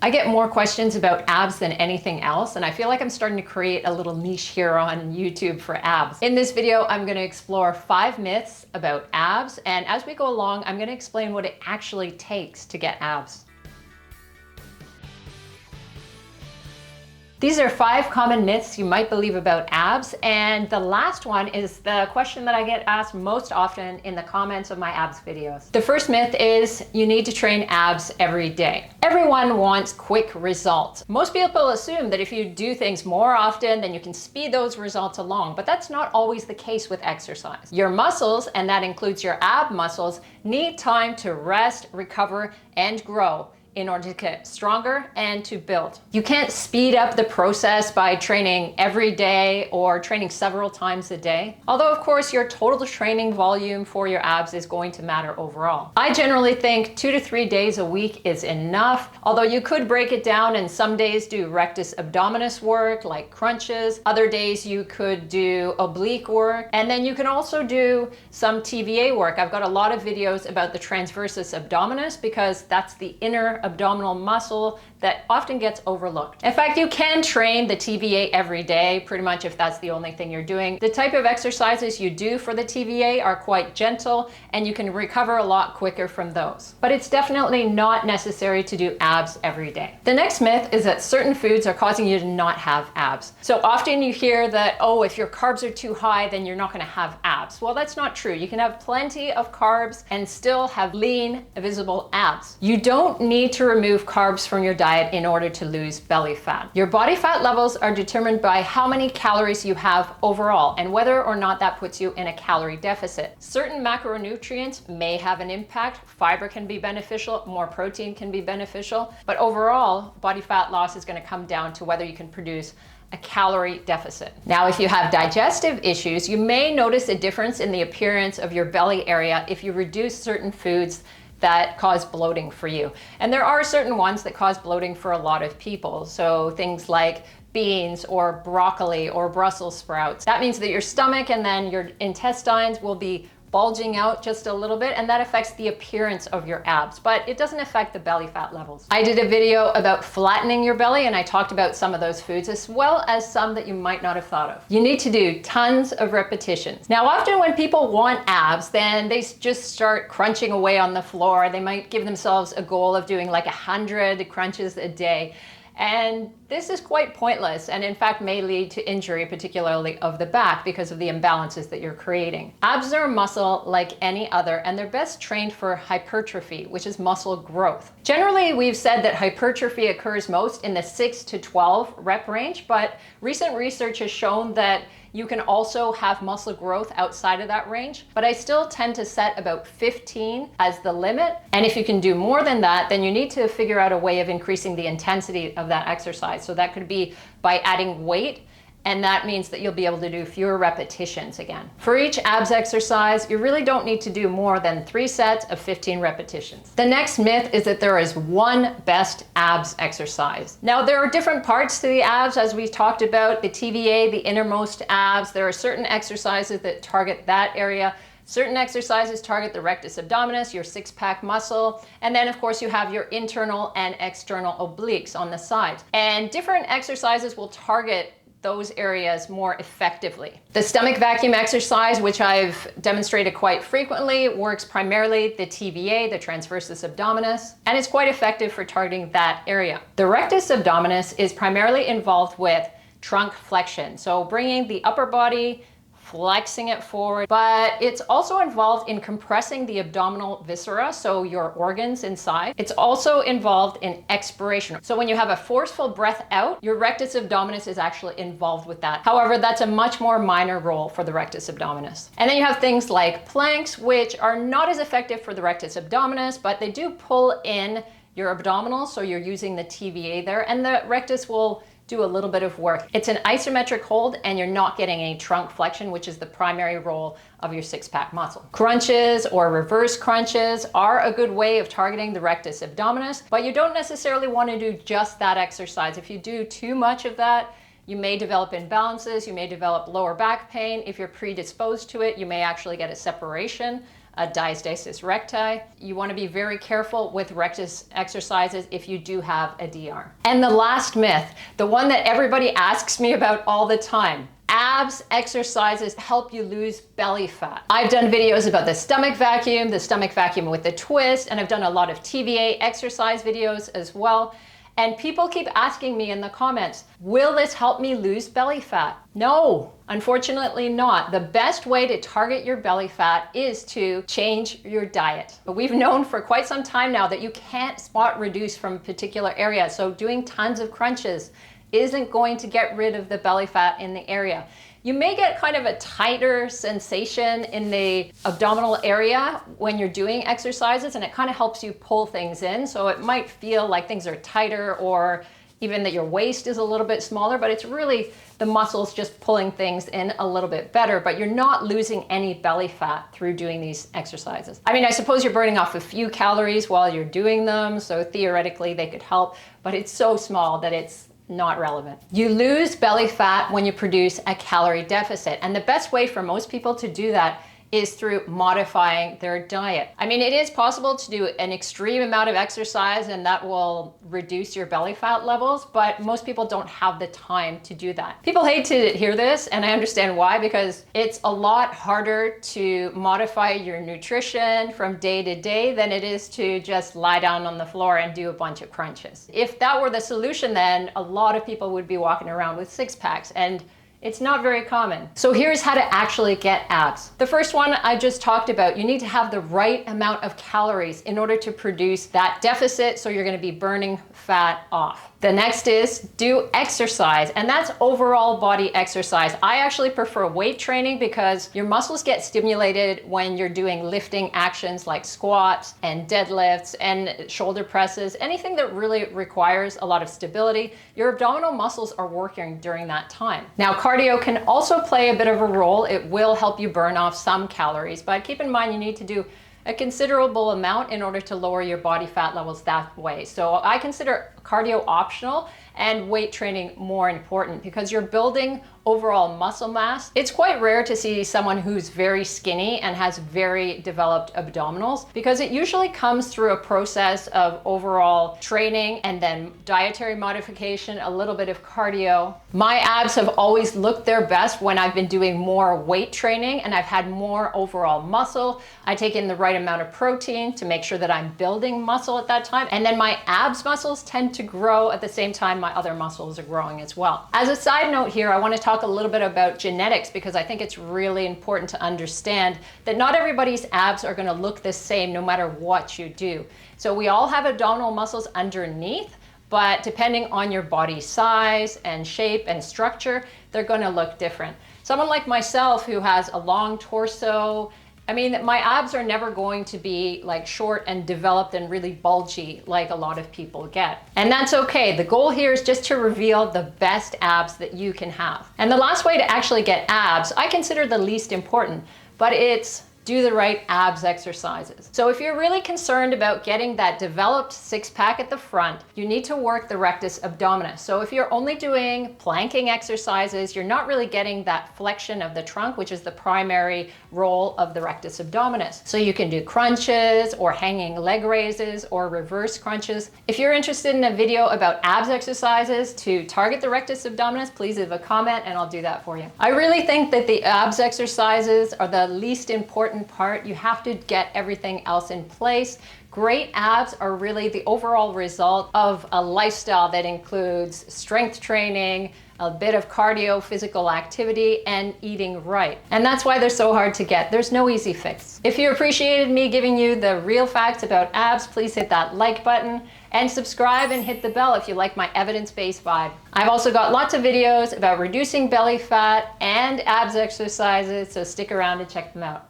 I get more questions about abs than anything else, and I feel like I'm starting to create a little niche here on YouTube for abs. In this video, I'm going to explore 5 myths about abs, and as we go along, I'm going to explain what it actually takes to get abs. These are 5 common myths you might believe about abs, and the last one is the question that I get asked most often in the comments of my abs videos. The first myth is you need to train abs every day. Everyone wants quick results. Most people assume that if you do things more often, then you can speed those results along, but that's not always the case with exercise. Your muscles, and that includes your ab muscles, need time to rest, recover, and grow in order to get stronger and to build. You can't speed up the process by training every day or training several times a day. Although of course your total training volume for your abs is going to matter overall. I generally think 2 to 3 days a week is enough, although you could break it down and some days do rectus abdominis work like crunches. Other days you could do oblique work, and then you can also do some TVA work. I've got a lot of videos about the transversus abdominis because that's the inner abdominal muscle that often gets overlooked. In fact, you can train the TVA every day, pretty much if that's the only thing you're doing. The type of exercises you do for the TVA are quite gentle and you can recover a lot quicker from those. But it's definitely not necessary to do abs every day. The next myth is that certain foods are causing you to not have abs. So often you hear that, oh, if your carbs are too high, then you're not going to have abs. Well, that's not true. You can have plenty of carbs and still have lean, visible abs. You don't need to remove carbs from your diet in order to lose belly fat. Your body fat levels are determined by how many calories you have overall and whether or not that puts you in a calorie deficit. Certain macronutrients may have an impact. Fiber can be beneficial, more protein can be beneficial, but overall, body fat loss is going to come down to whether you can produce a calorie deficit. Now, if you have digestive issues, you may notice a difference in the appearance of your belly area if you reduce certain foods that cause bloating for you. And there are certain ones that cause bloating for a lot of people. So things like beans or broccoli or Brussels sprouts. That means that your stomach and then your intestines will be bulging out just a little bit, and that affects the appearance of your abs, but it doesn't affect the belly fat levels. I did a video about flattening your belly and I talked about some of those foods as well as some that you might not have thought of. You need to do tons of repetitions. Now, often when people want abs, then they just start crunching away on the floor. They might give themselves a goal of doing like 100 crunches a day. And this is quite pointless and in fact may lead to injury, particularly of the back, because of the imbalances that you're creating. Abs are a muscle like any other, and they're best trained for hypertrophy, which is muscle growth. Generally, we've said that hypertrophy occurs most in the 6 to 12 rep range, but recent research has shown that you can also have muscle growth outside of that range, but I still tend to set about 15 as the limit. And if you can do more than that, then you need to figure out a way of increasing the intensity of that exercise. So that could be by adding weight, and that means that you'll be able to do fewer repetitions again. For each abs exercise, you really don't need to do more than 3 sets of 15 repetitions. The next myth is that there is one best abs exercise. Now, there are different parts to the abs, as we talked about, the TVA, the innermost abs. There are certain exercises that target that area. Certain exercises target the rectus abdominis, your 6-pack muscle, and then of course you have your internal and external obliques on the sides. And different exercises will target those areas more effectively. The stomach vacuum exercise, which I've demonstrated quite frequently, works primarily the TVA, the transversus abdominis, and it's quite effective for targeting that area. The rectus abdominis is primarily involved with trunk flexion, so bringing the upper body, flexing it forward, but it's also involved in compressing the abdominal viscera, so your organs inside. It's also involved in expiration. So when you have a forceful breath out, your rectus abdominis is actually involved with that. However, that's a much more minor role for the rectus abdominis. And then you have things like planks, which are not as effective for the rectus abdominis, but they do pull in your abdominals, so you're using the TVA there, and the rectus will do a little bit of work. It's an isometric hold and you're not getting any trunk flexion, which is the primary role of your 6-pack muscle. Crunches or reverse crunches are a good way of targeting the rectus abdominis, but you don't necessarily want to do just that exercise. If you do too much of that, you may develop imbalances, you may develop lower back pain. If you're predisposed to it, you may actually get a separation diastasis recti. You want to be very careful with rectus exercises if you do have a DR. And the last myth, the one that everybody asks me about all the time: abs exercises help you lose belly fat. I've done videos about the stomach vacuum with the twist, and I've done a lot of TVA exercise videos as well. And people keep asking me in the comments, will this help me lose belly fat? No, unfortunately not. The best way to target your belly fat is to change your diet. But we've known for quite some time now that you can't spot reduce from a particular area. So doing tons of crunches isn't going to get rid of the belly fat in the area. You may get kind of a tighter sensation in the abdominal area when you're doing exercises, and it kind of helps you pull things in. So it might feel like things are tighter, or even that your waist is a little bit smaller, but it's really the muscles just pulling things in a little bit better, but you're not losing any belly fat through doing these exercises. I mean, I suppose you're burning off a few calories while you're doing them, so theoretically they could help, but it's so small that it's not relevant. You lose belly fat when you produce a calorie deficit, and the best way for most people to do that is through modifying their diet. I mean, it is possible to do an extreme amount of exercise and that will reduce your belly fat levels, but most people don't have the time to do that. People hate to hear this, and I understand why, because it's a lot harder to modify your nutrition from day to day than it is to just lie down on the floor and do a bunch of crunches. If that were the solution, then a lot of people would be walking around with six packs, and it's not very common. So here's how to actually get abs. The first one I just talked about, you need to have the right amount of calories in order to produce that deficit, so you're going to be burning fat off. The next is do exercise, and that's overall body exercise. I actually prefer weight training because your muscles get stimulated when you're doing lifting actions like squats and deadlifts and shoulder presses, anything that really requires a lot of stability. Your abdominal muscles are working during that time. Now, cardio can also play a bit of a role. It will help you burn off some calories, but keep in mind you need to do a considerable amount in order to lower your body fat levels that way. So I consider cardio optional and weight training more important because you're building overall muscle mass. It's quite rare to see someone who's very skinny and has very developed abdominals because it usually comes through a process of overall training and then dietary modification, a little bit of cardio. My abs have always looked their best when I've been doing more weight training and I've had more overall muscle. I take in the right amount of protein to make sure that I'm building muscle at that time. And then my abs muscles tend to grow at the same time my other muscles are growing as well. As a side note here, I want to talk a little bit about genetics because I think it's really important to understand that not everybody's abs are going to look the same no matter what you do. So we all have abdominal muscles underneath, but depending on your body size and shape and structure, they're going to look different. Someone like myself who has a long torso, I mean, my abs are never going to be like short and developed and really bulgy like a lot of people get. And that's okay. The goal here is just to reveal the best abs that you can have. And the last way to actually get abs, I consider the least important, but it's do the right abs exercises. So if you're really concerned about getting that developed six-pack at the front, you need to work the rectus abdominis. So if you're only doing planking exercises, you're not really getting that flexion of the trunk, which is the primary role of the rectus abdominis. So you can do crunches or hanging leg raises or reverse crunches. If you're interested in a video about abs exercises to target the rectus abdominis, please leave a comment and I'll do that for you. I really think that the abs exercises are the least important part. You have to get everything else in place. Great abs are really the overall result of a lifestyle that includes strength training, a bit of cardio, physical activity, and eating right. And that's why they're so hard to get. There's no easy fix. If you appreciated me giving you the real facts about abs, please hit that like button and subscribe and hit the bell if you like my evidence-based vibe. I've also got lots of videos about reducing belly fat and abs exercises, so stick around and check them out.